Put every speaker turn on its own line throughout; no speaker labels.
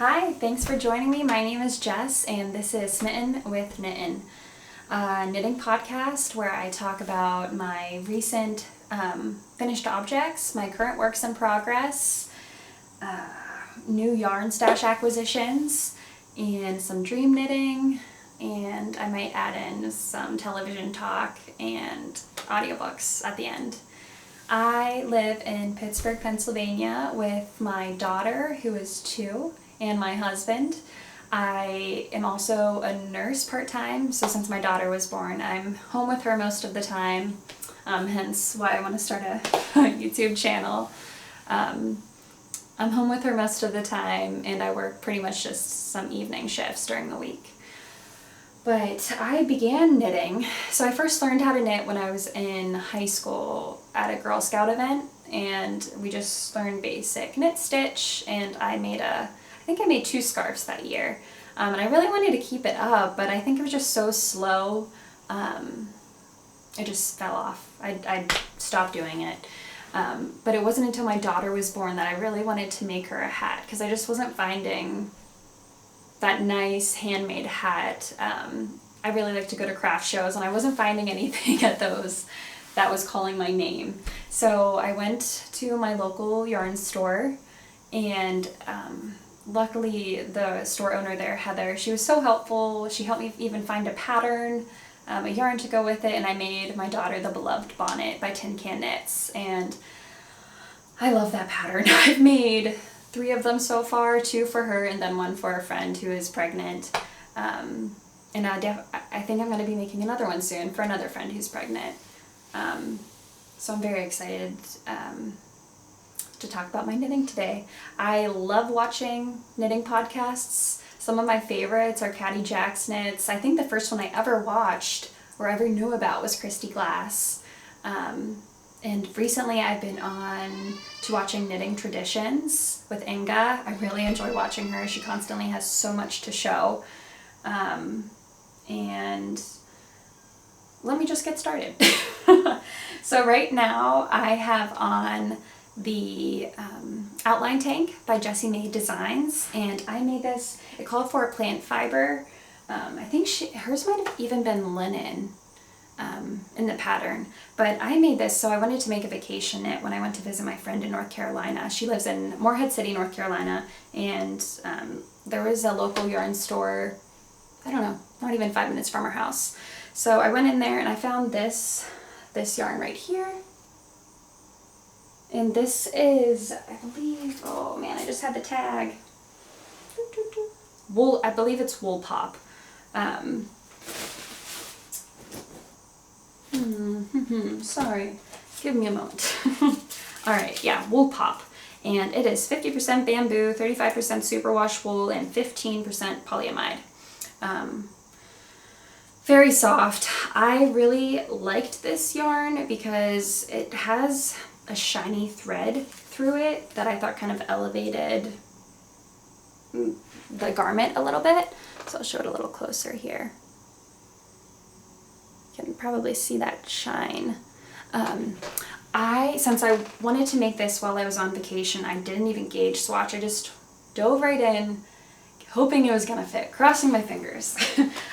Hi, thanks for joining me. My name is Jess, and this is Smitten with Knittin, a knitting podcast where I talk about my recent finished objects, my current works in progress, new yarn stash acquisitions, and some dream knitting, and I might add in some television talk and audiobooks at the end. I live in Pittsburgh, Pennsylvania with my daughter, who is 2, and my husband. I am also a nurse part-time, so since my daughter was born, I'm home with her most of the time, hence why I want to start a YouTube channel. I'm home with her most of the time, and I work pretty much just some evening shifts during the week. But I began knitting, so I first learned how to knit when I was in high school at a Girl Scout event, and we just learned basic knit stitch, and I think I made 2 scarves that year, and I really wanted to keep it up, but I think it was just so slow, it just fell off. I stopped doing it, but it wasn't until my daughter was born that I really wanted to make her a hat, because I just wasn't finding that nice handmade hat. I really like to go to craft shows, and I wasn't finding anything at those that was calling my name. So I went to my local yarn store, and luckily the store owner there, Heather, she was so helpful. She helped me even find a pattern, a yarn to go with it, and I made my daughter the Beloved Bonnet by Tin Can Knits, and I love that pattern. I've made 3 of them so far, 2 for her and then 1 for a friend who is pregnant, and I think I'm going to be making another one soon for another friend who's pregnant, so I'm very excited to talk about my knitting today. I love watching knitting podcasts. Some of my favorites are Caddy Jack's Knits. I think the first one I ever watched or ever knew about was Christy Glass. And recently I've been on to watching Knitting Traditions with Inga. I really enjoy watching her. She constantly has so much to show. And let me just get started. So right now I have on the Outline Tank by Jessie Maed Designs, and I made this. It called for a plant fiber. I think hers might have even been linen in the pattern, but I made this so I wanted to make a vacation knit when I went to visit my friend in North Carolina. She lives in Morehead City, North Carolina, and there was a local yarn store, I don't know, not even 5 minutes from her house. So I went in there and I found this yarn right here. And this is, I believe, oh man, I just had the tag. Wool, I believe it's Wool Pop. Sorry, give me a moment. Alright, yeah, Wool Pop. And it is 50% bamboo, 35% superwash wool, and 15% polyamide. Very soft. I really liked this yarn because it has a shiny thread through it that I thought kind of elevated the garment a little bit. So I'll show it a little closer here. You can probably see that shine. Since I wanted to make this while I was on vacation, I didn't even gauge swatch. I just dove right in, hoping it was gonna fit, crossing my fingers.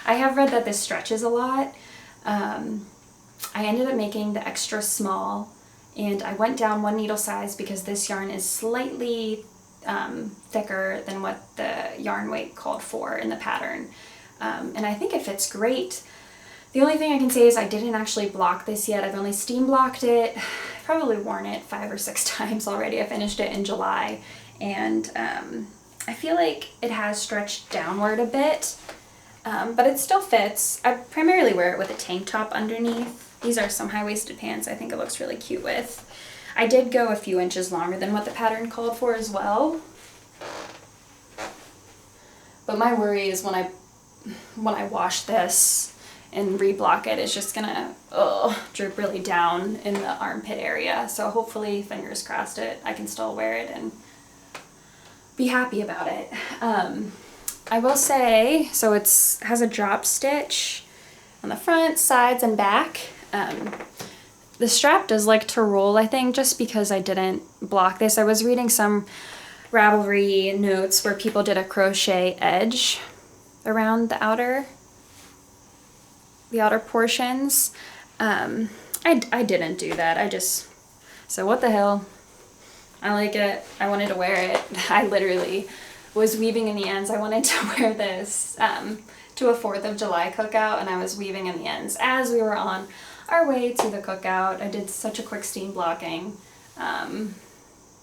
I have read that this stretches a lot. I ended up making the extra small, and I went down 1 needle size because this yarn is slightly thicker than what the yarn weight called for in the pattern. And I think it fits great. The only thing I can say is I didn't actually block this yet. I've only steam blocked it. I've probably worn it 5 or 6 times already. I finished it in July, and I feel like it has stretched downward a bit, but it still fits. I primarily wear it with a tank top underneath. These are some high-waisted pants I think it looks really cute with. I did go a few inches longer than what the pattern called for as well. But my worry is when I wash this and reblock it, it's just gonna droop really down in the armpit area. So hopefully, fingers crossed, I can still wear it and be happy about it. I will say, so it has a drop stitch on the front, sides, and back. The strap does like to roll, I think, just because I didn't block this. I was reading some Ravelry notes where people did a crochet edge around the outer portions. I didn't do that. So what the hell? I like it. I wanted to wear it. I literally was weaving in the ends. I wanted to wear this to a 4th of July cookout, and I was weaving in the ends as we were on our way to the cookout. I did such a quick steam blocking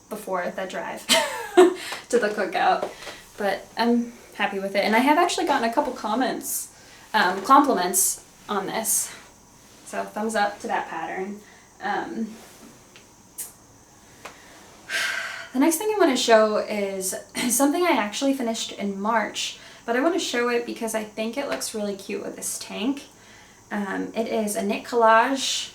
before the drive to the cookout, but I'm happy with it. And I have actually gotten a couple compliments on this, so thumbs up to that pattern. The next thing I want to show is something I actually finished in March, but I want to show it because I think it looks really cute with this tank. It is a knit collage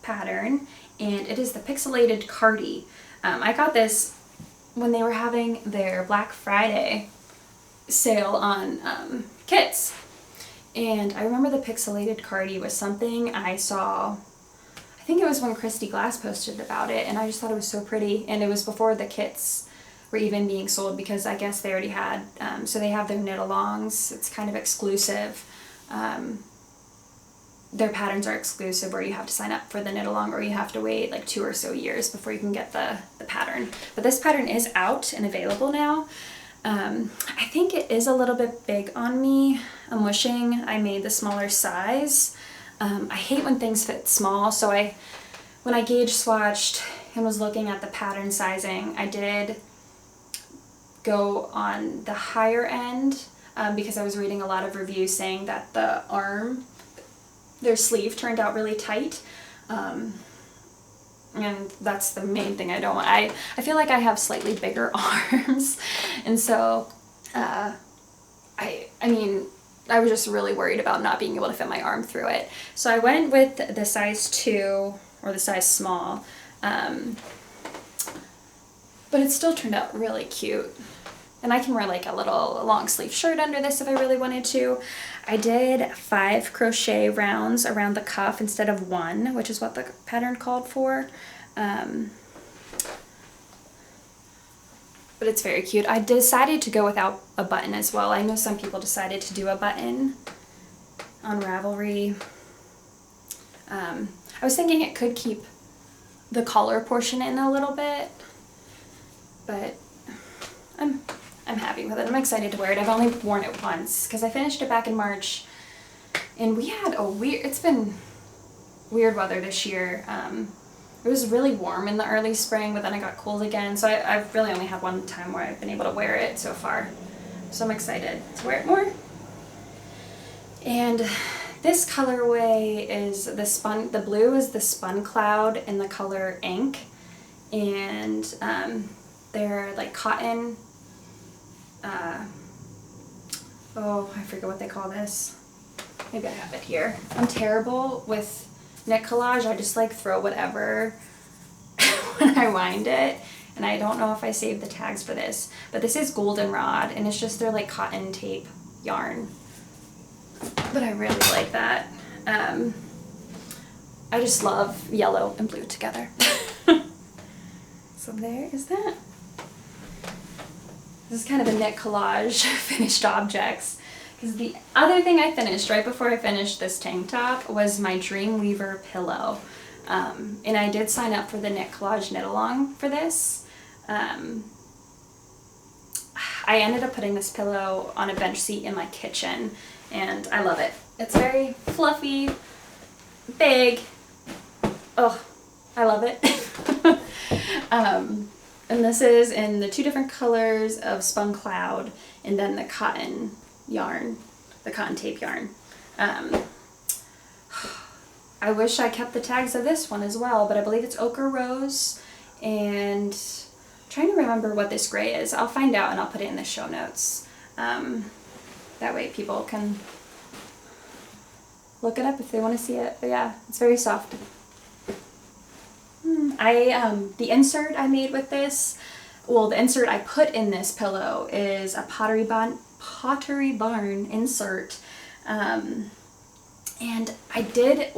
pattern, and it is the Pixelated Cardi. I got this when they were having their Black Friday sale on kits, and I remember the Pixelated Cardi was something I saw. I think it was when Christy Glass posted about it, and I just thought it was so pretty, and it was before the kits were even being sold, because I guess they already had, so they have their knit-alongs. It's kind of exclusive. Their patterns are exclusive, where you have to sign up for the knit-along, or you have to wait like 2 or so years before you can get the pattern. But this pattern is out and available now. I think it is a little bit big on me. I'm wishing I made the smaller size. I hate when things fit small, so when I gauge swatched and was looking at the pattern sizing, I did go on the higher end because I was reading a lot of reviews saying that the arm, their sleeve, turned out really tight. And that's the main thing I don't want. I feel like I have slightly bigger arms, and so I mean, I was just really worried about not being able to fit my arm through it. So I went with the size 2, or the size small, but it still turned out really cute. And I can wear like a little long sleeve shirt under this if I really wanted to. I did 5 crochet rounds around the cuff instead of 1, which is what the pattern called for. But it's very cute. I decided to go without a button as well. I know some people decided to do a button on Ravelry. I was thinking it could keep the collar portion in a little bit, but I'm happy with it. I'm excited to wear it. I've only worn it once because I finished it back in March, and we had it's been weird weather this year. It was really warm in the early spring, but then it got cold again, so I've really only had one time where I've been able to wear it so far. So I'm excited to wear it more. And this colorway is the blue is the Spun Cloud in the color Ink, and they're like cotton, oh, I forget what they call this. Maybe I have it here. I'm terrible with knit collage. I just like throw whatever when I wind it, and I don't know if I saved the tags for this, but this is Goldenrod, and it's just their like cotton tape yarn, but I really like that. I just love yellow and blue together. So there is that. This is kind of a knit collage finished objects. Because the other thing I finished right before I finished this tank top was my Dreamweaver pillow. And I did sign up for the knit collage knit along for this. I ended up putting this pillow on a bench seat in my kitchen, and I love it. It's very fluffy, big. Oh, I love it. And this is in the 2 different colors of Spun Cloud, and then the cotton yarn, the cotton tape yarn. I wish I kept the tags of this one as well, but I believe it's Ochre Rose, and I'm trying to remember what this gray is. I'll find out and I'll put it in the show notes. That way people can look it up if they want to see it. But yeah, it's very soft. The insert I made with this, well, the insert I put in this pillow is a Pottery Barn insert, and I did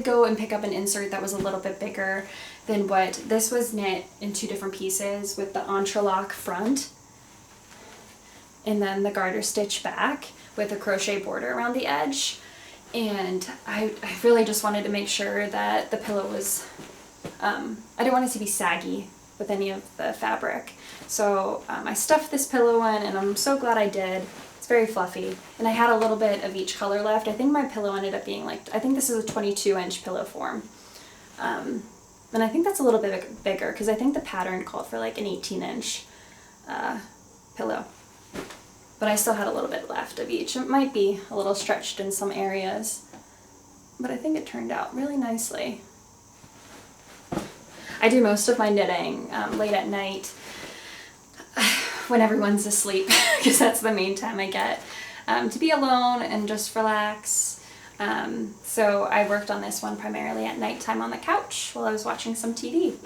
go and pick up an insert that was a little bit bigger than what this was. Knit in 2 different pieces with the entrelac front and then the garter stitch back with a crochet border around the edge. And I really just wanted to make sure that the pillow was, I didn't want it to be saggy with any of the fabric. So I stuffed this pillow in, and I'm so glad I did. It's very fluffy. And I had a little bit of each color left. I think my pillow ended up being like, I think this is a 22-inch pillow form. And I think that's a little bit bigger because I think the pattern called for like an 18-inch pillow. But I still had a little bit left of each. It might be a little stretched in some areas, but I think it turned out really nicely. I do most of my knitting late at night when everyone's asleep, because that's the main time I get to be alone and just relax. So I worked on this one primarily at nighttime on the couch while I was watching some TV.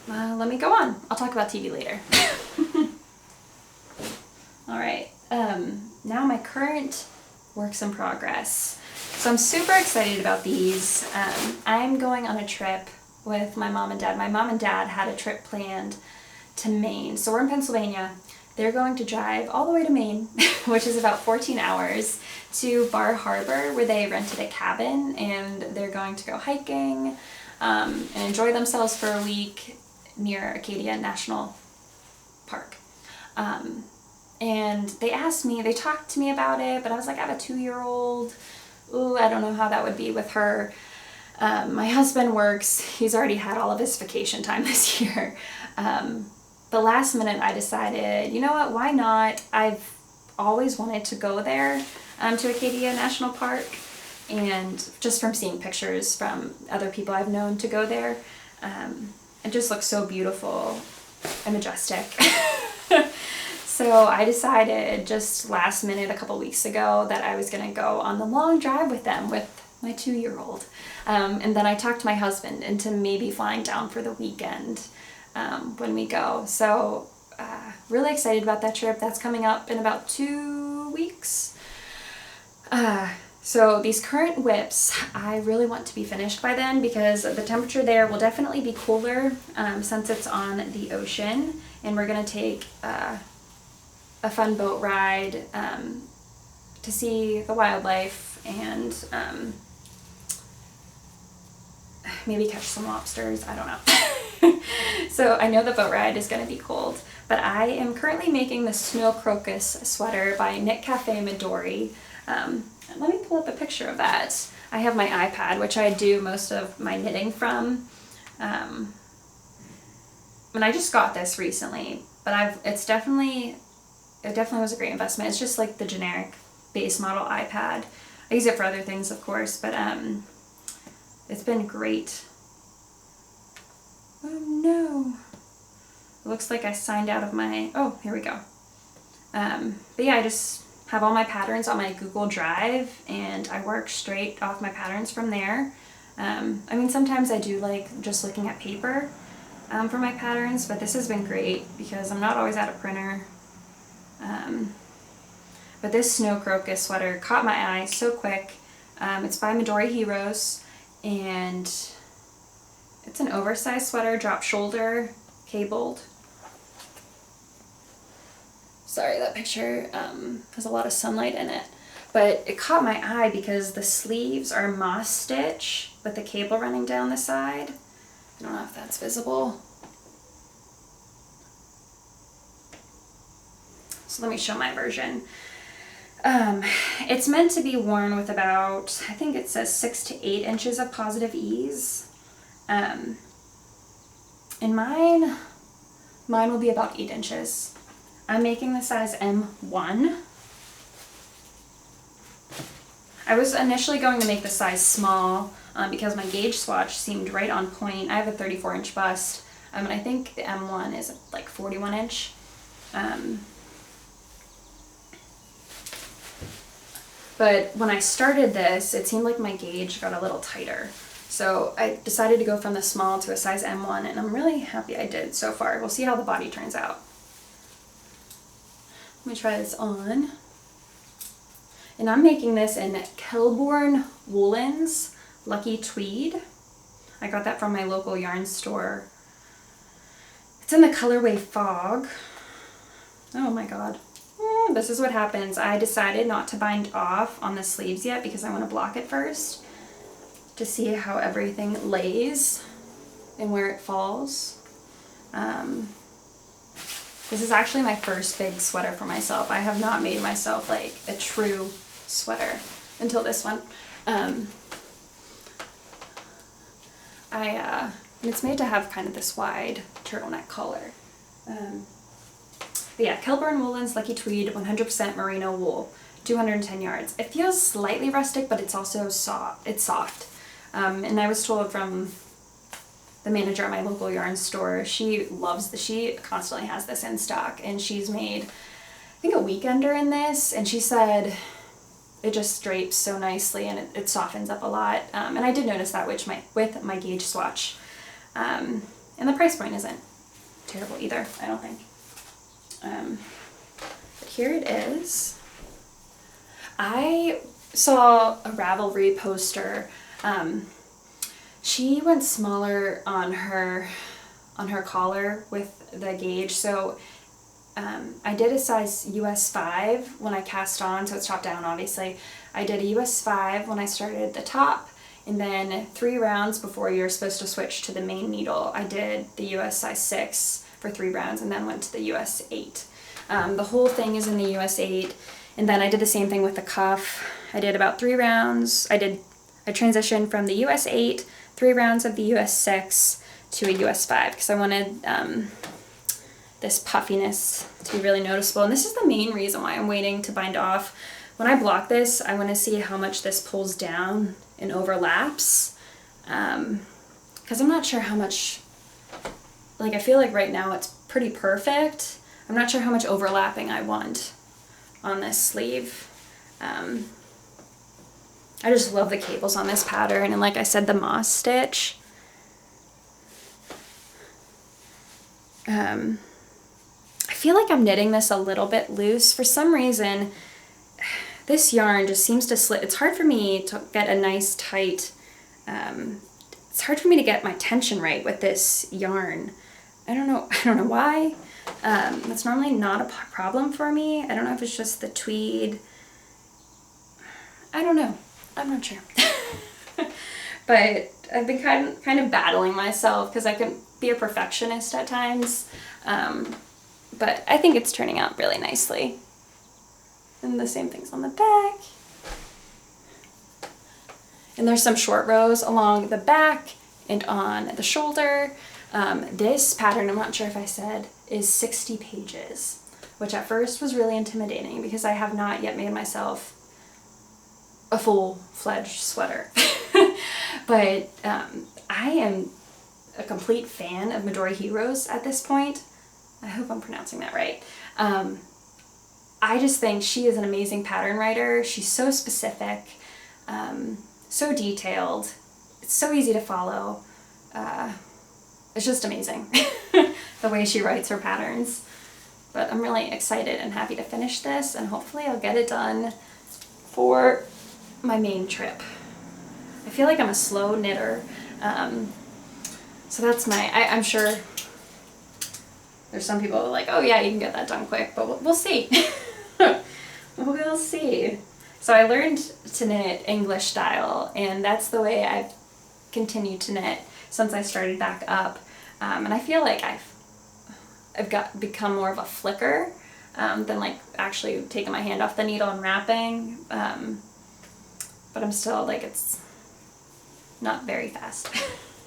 Let me go on. I'll talk about TV later. All right, now my current works in progress. So I'm super excited about these. I'm going on a trip with my mom and dad. My mom and dad had a trip planned to Maine. So we're in Pennsylvania. They're going to drive all the way to Maine, which is about 14 hours, to Bar Harbor, where they rented a cabin, and they're going to go hiking and enjoy themselves for a week near Acadia National Park. And they talked to me about it, but I was like, I have a 2-year-old. Ooh, I don't know how that would be with her. My husband works. He's already had all of his vacation time this year. The last minute I decided, you know what, why not? I've always wanted to go there to Acadia National Park, and just from seeing pictures from other people I've known to go there, it just looks so beautiful and majestic. So I decided just last minute a couple weeks ago that I was going to go on the long drive with them, with my 2-year-old. And then I talked to my husband into maybe flying down for the weekend when we go. So really excited about that trip. That's coming up in about 2 weeks. So these current whips, I really want to be finished by then, because the temperature there will definitely be cooler since it's on the ocean, and we're going to take a fun boat ride to see the wildlife and maybe catch some lobsters. I don't know. So I know the boat ride is going to be cold, but I am currently making the Snow Crocus sweater by Knit Cafe Midori. Let me pull up a picture of that. I have my iPad, which I do most of my knitting from. And I just got this recently, but it definitely was a great investment. It's just like the generic base model iPad. I use it for other things, of course, but it's been great. Oh no. It looks like I signed out of my, oh, here we go. But yeah, I just have all my patterns on my Google Drive, and I work straight off my patterns from there. I mean, sometimes I do like just looking at paper for my patterns, but this has been great because I'm not always at a printer. But this Snow Crocus sweater caught my eye so quick. It's by Midori Hirose, and it's an oversized sweater, drop shoulder, cabled. Sorry, that picture has a lot of sunlight in it. But it caught my eye because the sleeves are moss stitch with the cable running down the side. I don't know if that's visible. So let me show my version. It's meant to be worn with about, I think it says 6 to 8 inches of positive ease. And mine will be about 8 inches. I'm making the size M1. I was initially going to make the size small because my gauge swatch seemed right on point. I have a 34-inch bust, and I think the M1 is like 41-inch. But when I started this, it seemed like my gauge got a little tighter. So I decided to go from the small to a size M1, and I'm really happy I did so far. We'll see how the body turns out. Let me try this on. And I'm making this in Kelbourne Woolens Lucky Tweed. I got that from my local yarn store. It's in the colorway Fog. Oh my god. This is what happens. I decided not to bind off on the sleeves yet because I want to block it first to see how everything lays and where it falls. This is actually my first big sweater for myself. I have not made myself like a true sweater until this one. It's made to have kind of this wide turtleneck collar. But yeah, Kelbourne Woolens Lucky Tweed 100% merino wool, 210 yards. It feels slightly rustic, but it's also soft. It's soft. And I was told from the manager at my local yarn store, she constantly has this in stock, and she's made, I think, a weekender in this, and she said it just drapes so nicely and it softens up a lot. And I did notice that with my gauge swatch. And the price point isn't terrible either, I don't think. But here it is. I saw a Ravelry poster. She went smaller on her collar with the gauge, so I did a size US 5 when I cast on, so it's top down obviously. I did a US 5 when I started at the top, and then 3 rounds before you're supposed to switch to the main needle, I did the US size 6 for 3 rounds and then went to the US 8. The whole thing is in the US 8, and then I did the same thing with the cuff. I did about 3 rounds. I transitioned from the US 8, 3 rounds of the US 6 to a US 5 because I wanted this puffiness to be really noticeable. And this is the main reason why I'm waiting to bind off. When I block this, I want to see how much this pulls down and overlaps, because I'm not sure how much, like I feel like right now it's pretty perfect. I'm not sure how much overlapping I want on this sleeve. I just love the cables on this pattern, and like I said, the moss stitch. I feel like I'm knitting this a little bit loose. For some reason, this yarn just seems to slip. It's hard for me to get a nice tight, it's hard for me to get my tension right with this yarn. I don't know why. That's normally not a problem for me. I don't know if it's just the tweed. I don't know. I'm not sure. But I've been kind of battling myself because I can be a perfectionist at times. But I think it's turning out really nicely. And the same thing's on the back. And there's some short rows along the back and on the shoulder. This pattern, I'm not sure if I said, is 60 pages, which at first was really intimidating because I have not yet made myself a full-fledged sweater. But I am a complete fan of Midori Hirose at this point. I hope I'm pronouncing that right. I just think she is an amazing pattern writer. She's so specific, so detailed. It's so easy to follow. It's just amazing the way she writes her patterns. But I'm really excited and happy to finish this, and hopefully I'll get it done for my Maine trip. I feel like I'm a slow knitter. So that's I'm sure there's some people who are like, oh yeah, you can get that done quick, but we'll see. We'll see. So I learned to knit English style, and that's the way I've continued to knit since I started back up. And I feel like I've become more of a flicker than like actually taking my hand off the needle and wrapping. But I'm still like, it's not very fast.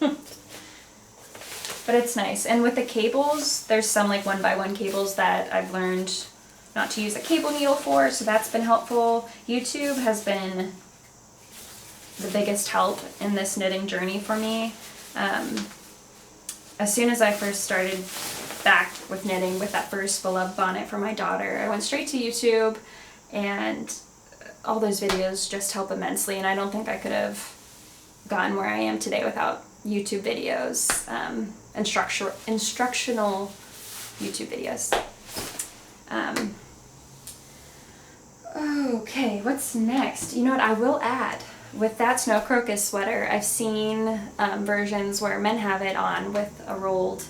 But it's nice. And with the cables, there's some like 1x1 cables that I've learned not to use a cable needle for, so that's been helpful. YouTube has been the biggest help in this knitting journey for me. As soon as I first started back with knitting with that first beloved bonnet for my daughter, I went straight to YouTube, and all those videos just help immensely, and I don't think I could have gotten where I am today without YouTube videos, instructional YouTube videos. Okay, what's next? You know what, I will add with that snow crocus sweater, I've seen versions where men have it on with a rolled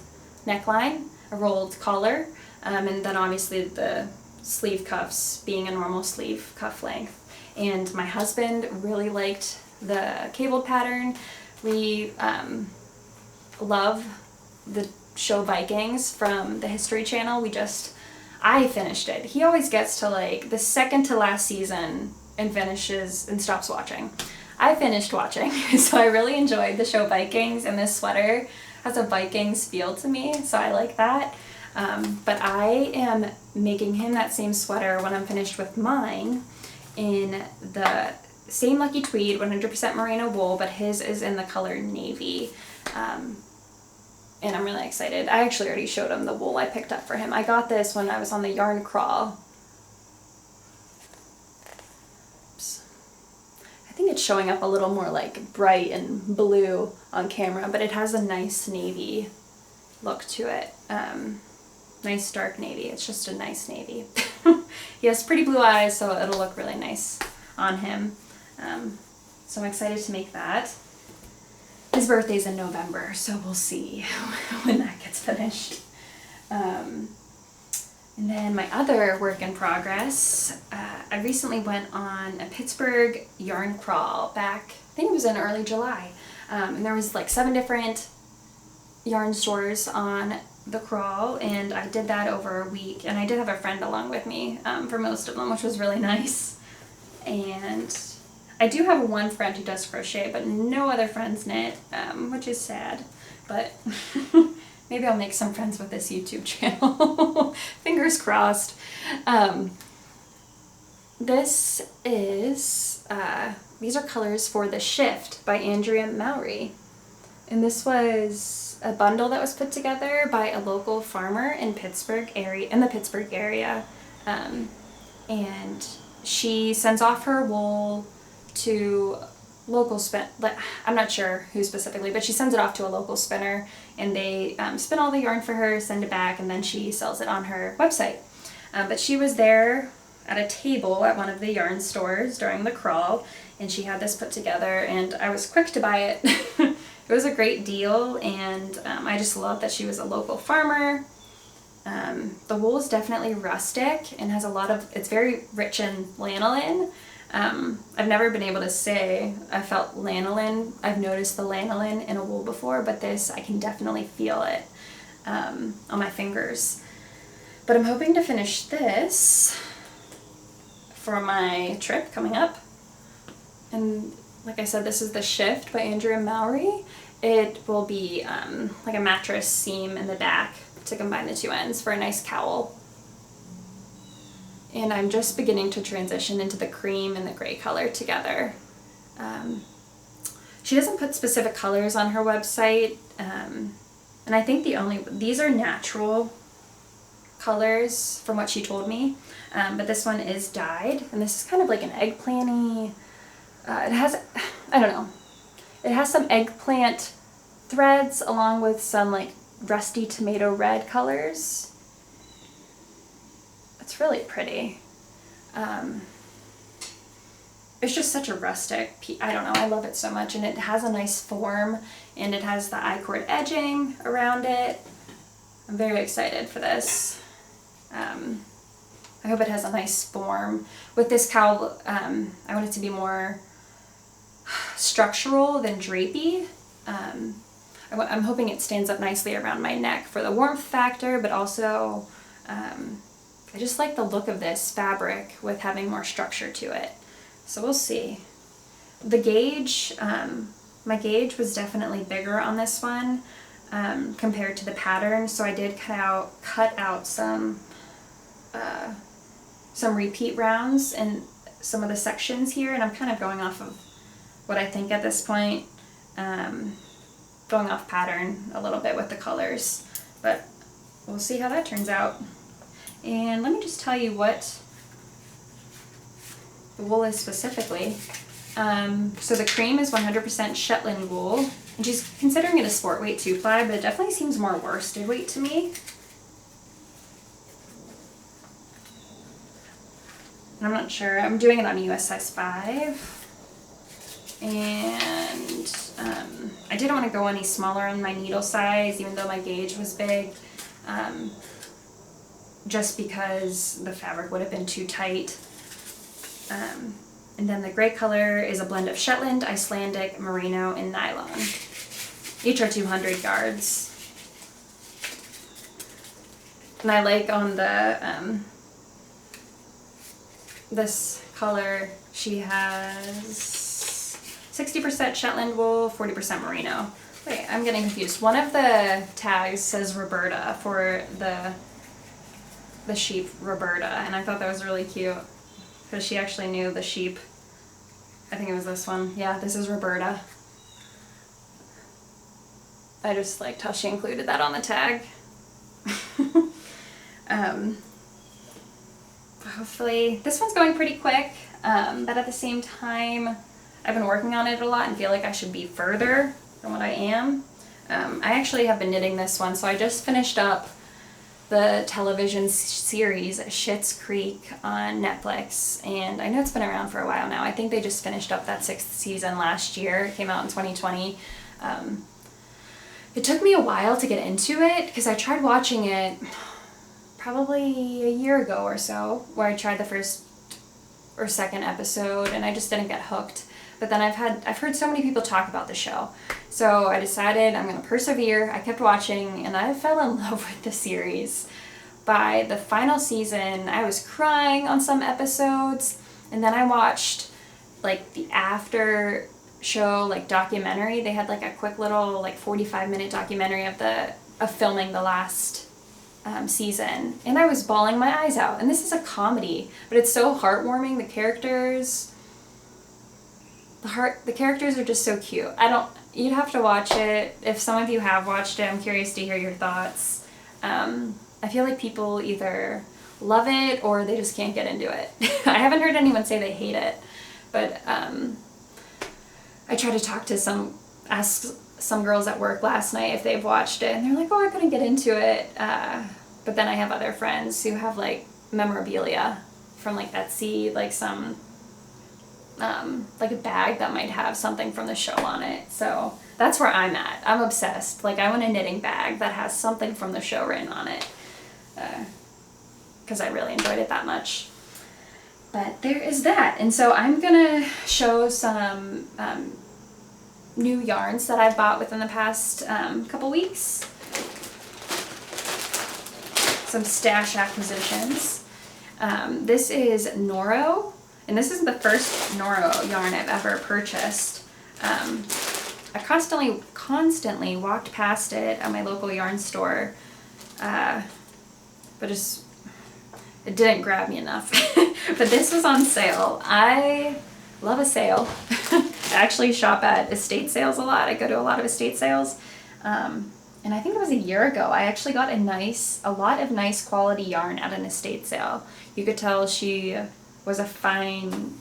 neckline, a rolled collar, and then obviously the sleeve cuffs being a normal sleeve cuff length. And my husband really liked the cabled pattern. We love the show Vikings from the History Channel. I finished it. He always gets to like the second to last season and finishes and stops watching. I finished watching, so I really enjoyed the show Vikings, and this sweater has a Vikings feel to me, so I like that. But I am making him that same sweater when I'm finished with mine in the same Lucky Tweed, 100% merino wool, but his is in the color navy. And I'm really excited. I actually already showed him the wool I picked up for him. I got this when I was on the yarn crawl. Oops. I think it's showing up a little more like bright and blue on camera, but it has a nice navy look to it. Nice dark navy. It's just a nice navy. He has pretty blue eyes, so it'll look really nice on him. So I'm excited to make that. His birthday's in November, so we'll see when that gets finished. And then my other work in progress, I recently went on a Pittsburgh yarn crawl back, I think it was in early July. And there was like 7 different yarn stores on the crawl, and I did that over a week. And I did have a friend along with me for most of them, which was really nice. And I do have one friend who does crochet, but no other friends knit, which is sad. But maybe I'll make some friends with this YouTube channel. Fingers crossed. This is, these are colors for The Shift by Andrea Mowry. And this was a bundle that was put together by a local farmer in the Pittsburgh area. And she sends off her wool to local I'm not sure who specifically, but she sends it off to a local spinner, and they spin all the yarn for her, send it back, and then she sells it on her website. But she was there at a table at one of the yarn stores during the crawl, and she had this put together, and I was quick to buy it. It was a great deal, and I just love that she was a local farmer. The wool is definitely rustic and has it's very rich in lanolin. I've never been able to say I felt lanolin. I've noticed the lanolin in a wool before, but this, I can definitely feel it on my fingers. But I'm hoping to finish this for my trip coming up. And like I said, this is The Shift by Andrea Mowry. It will be like a mattress seam in the back to combine the two ends for a nice cowl. And I'm just beginning to transition into the cream and the gray color together. She doesn't put specific colors on her website, and I think these are natural colors from what she told me, but this one is dyed, and this is kind of like an eggplant-y, it has some eggplant threads along with some like rusty tomato red colors. It's really pretty. It's just such a rustic piece. I don't know, I love it so much, and it has a nice form, and it has the I-cord edging around it. I'm very excited for this. I hope it has a nice form. With this cowl, I want it to be more structural than drapey. I'm hoping it stands up nicely around my neck for the warmth factor, but also I just like the look of this fabric with having more structure to it. So we'll see. The gauge, my gauge was definitely bigger on this one compared to the pattern, so I did cut out some repeat rounds in some of the sections here, and I'm kind of going off of what I think at this point, going off pattern a little bit with the colors, but we'll see how that turns out. And let me just tell you what the wool is specifically. So the cream is 100% Shetland wool, and she's considering it a sport weight 2-ply, but it definitely seems more worsted weight to me. I'm not sure. I'm doing it on US size 5. And I didn't want to go any smaller on my needle size, even though my gauge was big, just because the fabric would have been too tight. And then the gray color is a blend of Shetland, Icelandic, Merino, and nylon. Each are 200 yards. And I like on the, this color, she has 60% Shetland wool, 40% merino. Wait, I'm getting confused. One of the tags says Roberta for the sheep Roberta, and I thought that was really cute because she actually knew the sheep. I think it was this one. Yeah, this is Roberta. I just liked how she included that on the tag. Hopefully, this one's going pretty quick, but at the same time, I've been working on it a lot and feel like I should be further than what I am. I actually have been knitting this one, so I just finished up the television series Schitt's Creek on Netflix, and I know it's been around for a while now. I think they just finished up that 6th season last year. It came out in 2020. It took me a while to get into it because I tried watching it probably a year ago or so, where I tried the first or second episode and I just didn't get hooked. But then I've heard so many people talk about the show, so I decided I'm going to persevere. I kept watching and I fell in love with the series. By the final season, I was crying on some episodes, and then I watched like the after show like documentary. They had like a quick little like 45-minute documentary of filming the last season, and I was bawling my eyes out. And this is a comedy, but it's so heartwarming. The characters are just so cute. You'd have to watch it. If some of you have watched it, I'm curious to hear your thoughts. I feel like people either love it or they just can't get into it. I haven't heard anyone say they hate it, but I tried to ask some girls at work last night if they've watched it, and they're like, oh, I couldn't get into it. But then I have other friends who have like memorabilia from like Etsy, like some like a bag that might have something from the show on it. So that's where I'm at. I'm obsessed. Like, I want a knitting bag that has something from the show written on it, because I really enjoyed it that much. But there is that. And so I'm gonna show some new yarns that I've bought within the past couple weeks. Some stash acquisitions. This is Noro. And this is the first Noro yarn I've ever purchased. I constantly walked past it at my local yarn store, but it didn't grab me enough. But this was on sale. I love a sale. I actually shop at estate sales a lot. I go to a lot of estate sales. And I think it was a year ago, I actually got a lot of nice quality yarn at an estate sale. You could tell she was a fine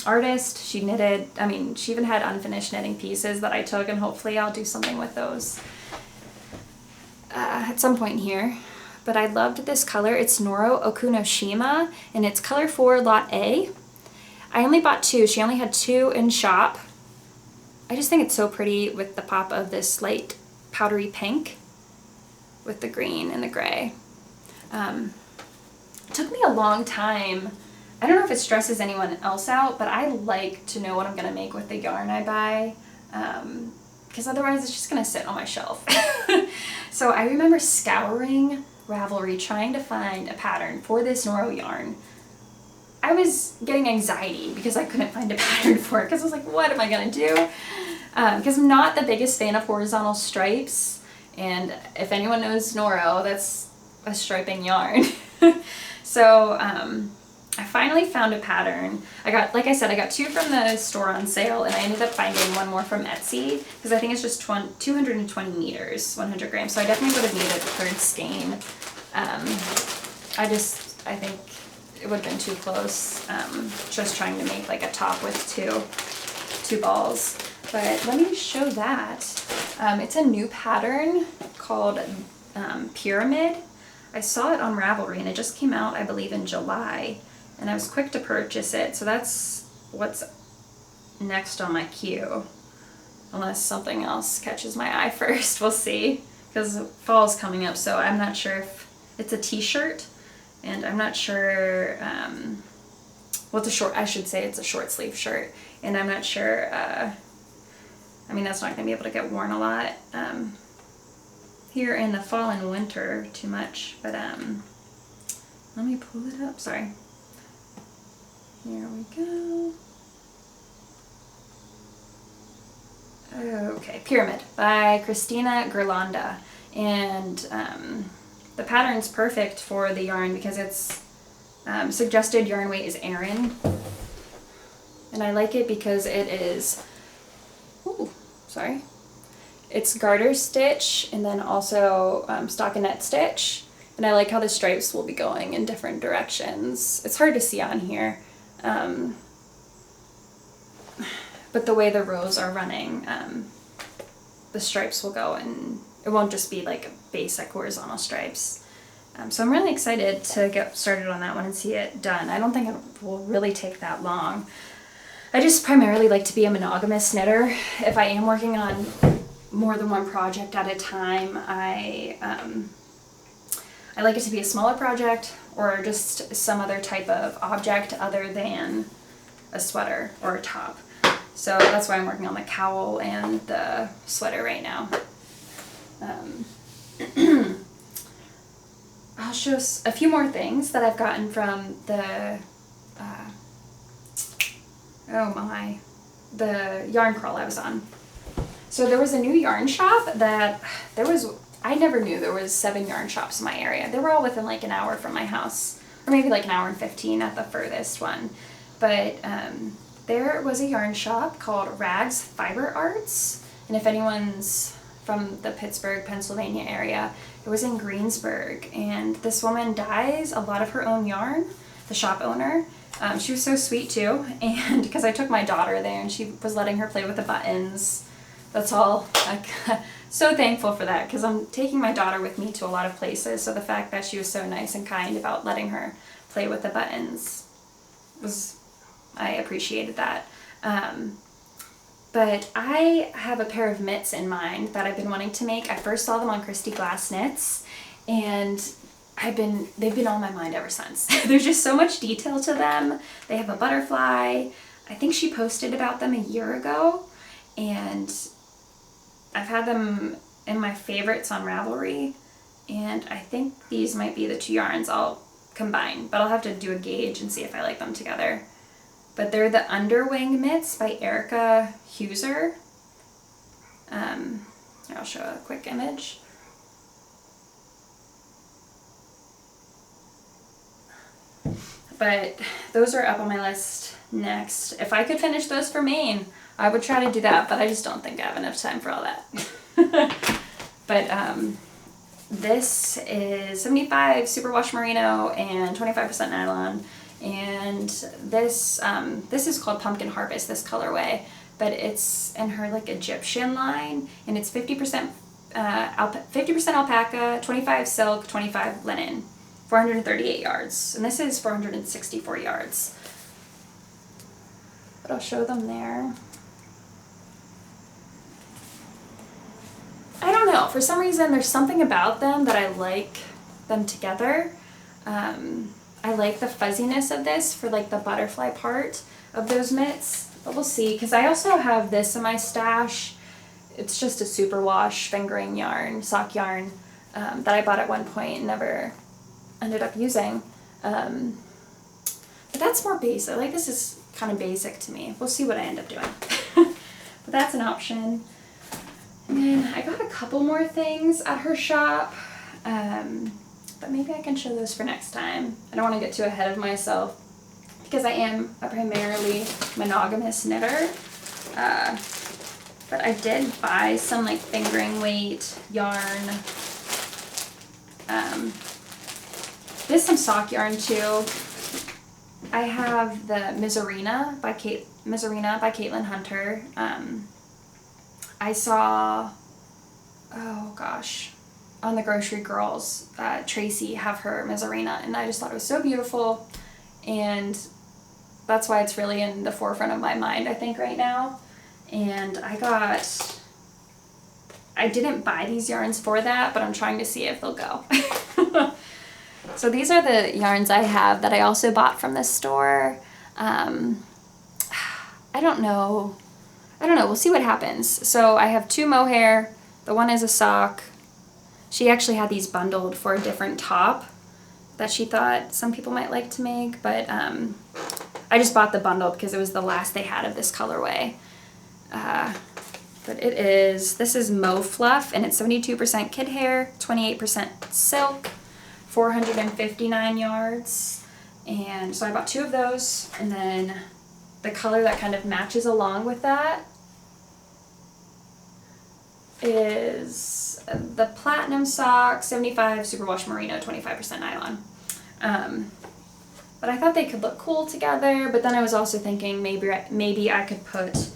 artist. She knitted, she even had unfinished knitting pieces that I took, and hopefully I'll do something with those at some point here. But I loved this color. It's Noro Okunoshima, and it's color 4, lot A. I only bought 2. She only had 2 in shop. I just think it's so pretty with the pop of this light powdery pink with the green and the gray. It took me a long time. I don't know if it stresses anyone else out, but I like to know what I'm going to make with the yarn I buy, because otherwise it's just going to sit on my shelf. So I remember scouring Ravelry trying to find a pattern for this Noro yarn. I was getting anxiety because I couldn't find a pattern for it, because I was like, what am I going to do? Because I'm not the biggest fan of horizontal stripes, and if anyone knows Noro, that's a striping yarn. So I finally found a pattern. Like I said, I got 2 from the store on sale, and I ended up finding one more from Etsy, because I think it's just 220 meters, 100 grams. So I definitely would have needed a third skein. I think it would have been too close, just trying to make like a top with two balls. But let me show that. It's a new pattern called Pyramid. I saw it on Ravelry, and it just came out, I believe, in July, and I was quick to purchase it. So that's what's next on my queue. Unless something else catches my eye first, we'll see. Because fall's coming up, so I'm not sure if it's a t-shirt, and I'm not sure, well, I should say it's a short sleeve shirt, and I'm not sure, I mean, that's not going to be able to get worn a lot here in the fall and winter too much, but let me pull it up, sorry. Here we go. Okay, Pyramid by Christina Gerlanda, and the pattern's perfect for the yarn because it's suggested yarn weight is Aran, and I like it because it is, it's garter stitch and then also stockinette stitch, and I like how the stripes will be going in different directions. It's hard to see on here. But the way the rows are running, the stripes will go, and it won't just be like basic horizontal stripes. So I'm really excited to get started on that one and see it done. I don't think it will really take that long. I just primarily like to be a monogamous knitter. If I am working on more than one project at a time, I like it to be a smaller project or just some other type of object other than a sweater or a top. So that's why I'm working on the cowl and the sweater right now. I'll show a few more things that I've gotten from the, the yarn crawl I was on. So there was a new yarn shop that I never knew there was 7 yarn shops in my area. They were all within like an hour from my house, or maybe like an hour and 15 at the furthest one. But there was a yarn shop called Rags Fiber Arts, and if anyone's from the Pittsburgh, Pennsylvania area, it was in Greensburg, and this woman dyes a lot of her own yarn, the shop owner. She was so sweet too, and because I took my daughter there and she was letting her play with the buttons. That's all. I'm so thankful for that because I'm taking my daughter with me to a lot of places, so the fact that she was so nice and kind about letting her play with the buttons I appreciated that. But I have a pair of mitts in mind that I've been wanting to make. I first saw them on Christy Glass Knits, and they've been on my mind ever since. There's just so much detail to them. They have a butterfly. I think she posted about them a year ago, and I've had them in my favorites on Ravelry, and I think these might be the 2 yarns I'll combine, but I'll have to do a gauge and see if I like them together. But they're the Underwing Mitts by Erica Huser. I'll show a quick image. But those are up on my list next. If I could finish those for Maine, I would try to do that, but I just don't think I have enough time for all that. But this is 75 superwash merino and 25% nylon. And this is called Pumpkin Harvest, this colorway, but it's in her like Egyptian line, and it's 50% alpaca, 25 silk, 25 linen, 438 yards, and this is 464 yards. But I'll show them there. I don't know, for some reason there's something about them that I like them together. I like the fuzziness of this for like the butterfly part of those mitts, but we'll see, because I also have this in my stash. It's just a superwash fingering yarn, sock yarn, that I bought at one point and never ended up using. But that's more basic. Like, this is kind of basic to me. We'll see what I end up doing. But that's an option. And then I got a couple more things at her shop. But maybe I can show those for next time. I don't want to get too ahead of myself because I am a primarily monogamous knitter. But I did buy some like fingering weight yarn. There's some sock yarn too. I have the Miserina by Caitlin Hunter. I saw, oh gosh, on the Grocery Girls, Tracy have her Miserina, and I just thought it was so beautiful, and that's why it's really in the forefront of my mind, I think, right now. And I didn't buy these yarns for that, but I'm trying to see if they'll go. So these are the yarns I have that I also bought from this store. I don't know. We'll see what happens. So I have 2 mohair. The one is a sock. She actually had these bundled for a different top that she thought some people might like to make, but I just bought the bundle because it was the last they had of this colorway. But this is Mo Fluff, and it's 72% kid hair, 28% silk, 459 yards. And so I bought 2 of those, and then the color that kind of matches along with that is the Platinum Sock, 75 Superwash Merino, 25% nylon. But I thought they could look cool together, but then I was also thinking maybe I could put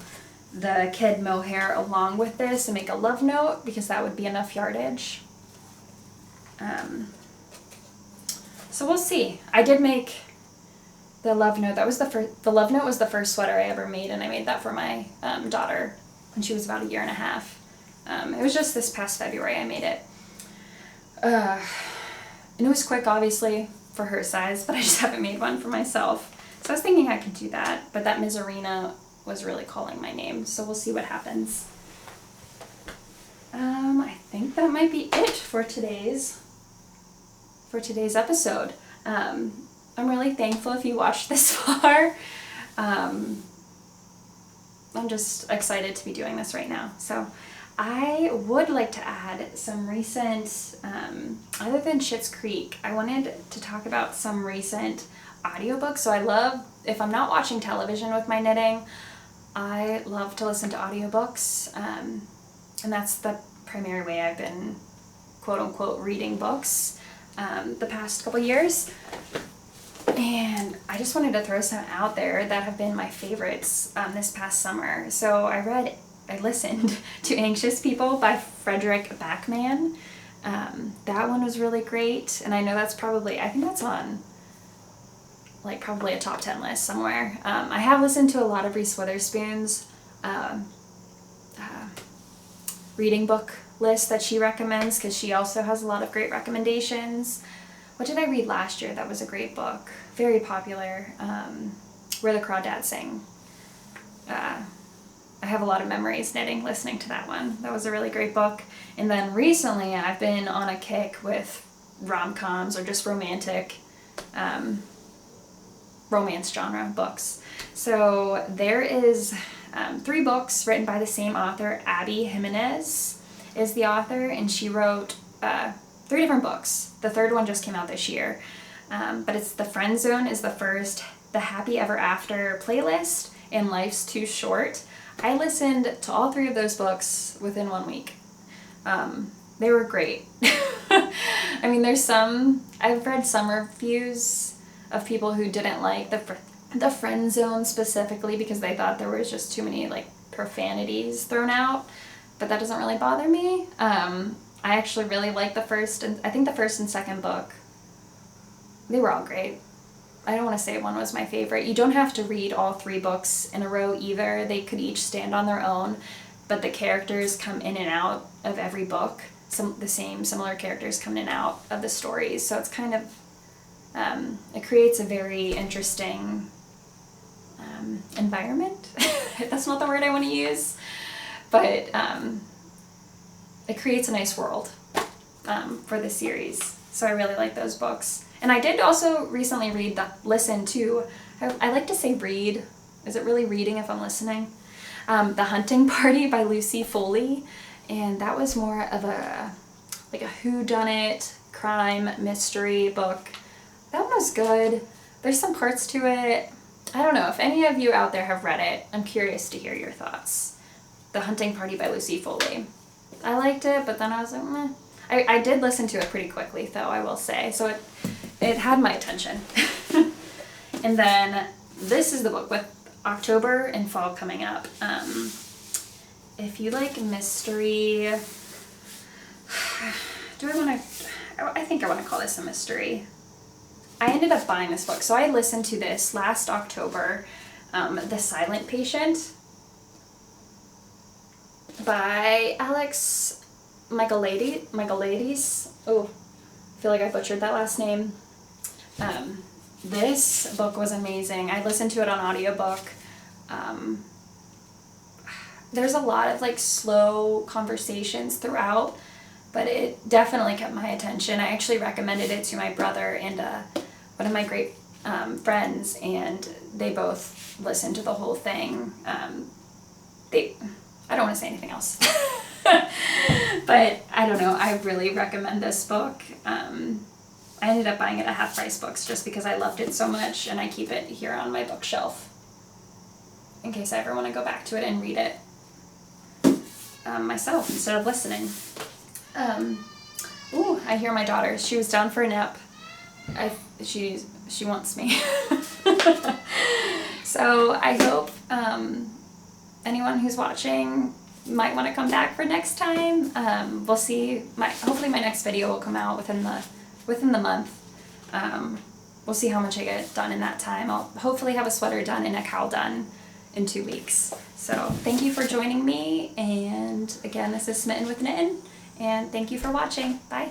the kid mohair along with this and make a love note, because that would be enough yardage. So we'll see. I did make the love note. The love note was the first sweater I ever made, and I made that for my daughter when she was about 1.5 years. It was just this past February I made it. And it was quick, obviously, for her size, but I just haven't made one for myself. So I was thinking I could do that, but that Mizarina was really calling my name, so we'll see what happens. I think that might be it for today's episode. I'm really thankful if you watched this far. I'm just excited to be doing this right now. So I would like to add some recent, other than Schitt's Creek, I wanted to talk about some recent audiobooks. So I love, if I'm not watching television with my knitting, I love to listen to audiobooks, and that's the primary way I've been quote-unquote reading books the past couple years. And I just wanted to throw some out there that have been my favorites this past summer. So I listened to Anxious People by Frederick Backman. That one was really great, and I know I think that's on probably a top 10 list somewhere. I have listened to a lot of Reese Witherspoon's reading book list that she recommends, because she also has a lot of great recommendations. What did I read last year that was a great book? Very popular. Where the Crawdads Sing. I have a lot of memories knitting listening to that one. That was a really great book. And then recently I've been on a kick with rom-coms or just romantic romance genre books. So there is 3 books written by the same author. Abby Jimenez is the author, and she wrote 3 different books. The 3rd one just came out this year. But it's The Friend Zone is the first, The Happy Ever After Playlist, and Life's Too Short. I listened to all 3 of those books within 1 week. They were great. I mean, I've read some reviews of people who didn't like the Friend Zone specifically because they thought there was just too many profanities thrown out, but that doesn't really bother me. I actually really like the first and second book. They were all great. I don't want to say one was my favorite. You don't have to read all 3 books in a row either. They could each stand on their own, but the characters come in and out of every book. Similar characters come in and out of the stories. So it's kind of, it creates a very interesting environment. That's not the word I want to use, but it creates a nice world for the series. So I really like those books. And I did also recently listen to, I like to say read. Is it really reading if I'm listening? The Hunting Party by Lucy Foley. And that was more of a whodunit crime mystery book. That one was good. There's some parts to it. I don't know. If any of you out there have read it, I'm curious to hear your thoughts. The Hunting Party by Lucy Foley. I liked it, but then I was like, meh. I did listen to it pretty quickly, though, I will say. So it had my attention. And then this is the book with October and fall coming up. If you like mystery, I think I want to call this a mystery. I ended up buying this book. So I listened to this last October, The Silent Patient by Alex Michaelides. Oh, I feel like I butchered that last name. This book was amazing. I listened to it on audiobook. There's a lot of like slow conversations throughout, but it definitely kept my attention. I actually recommended it to my brother and one of my great friends, and they both listened to the whole thing. I don't want to say anything else. But I don't know, I really recommend this book. I ended up buying it at Half Price Books just because I loved it so much, and I keep it here on my bookshelf in case I ever want to go back to it and read it myself instead of listening. Ooh, I hear my daughter. She was down for a nap. She wants me. So I hope anyone who's watching might want to come back for next time. We'll see. Hopefully my next video will come out within the month. We'll see how much I get done in that time. I'll hopefully have a sweater done and a cowl done in 2 weeks. So thank you for joining me, and again, this is Smitten with Knittin, and thank you for watching. Bye.